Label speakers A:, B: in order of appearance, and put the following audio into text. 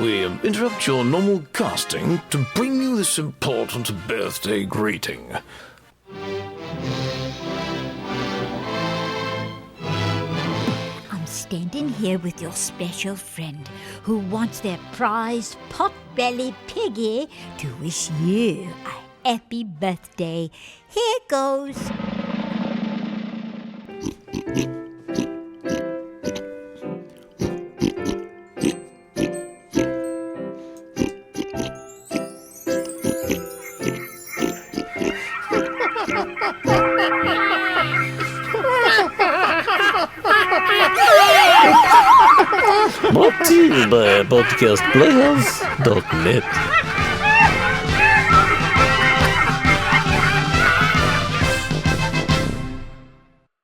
A: we interrupt your normal casting to bring you this important birthday greeting.
B: I'm standing here with your special friend who wants their prized pot-bellied piggy to wish you a happy birthday. Here goes.
A: Brought to you by podcastplayers.net.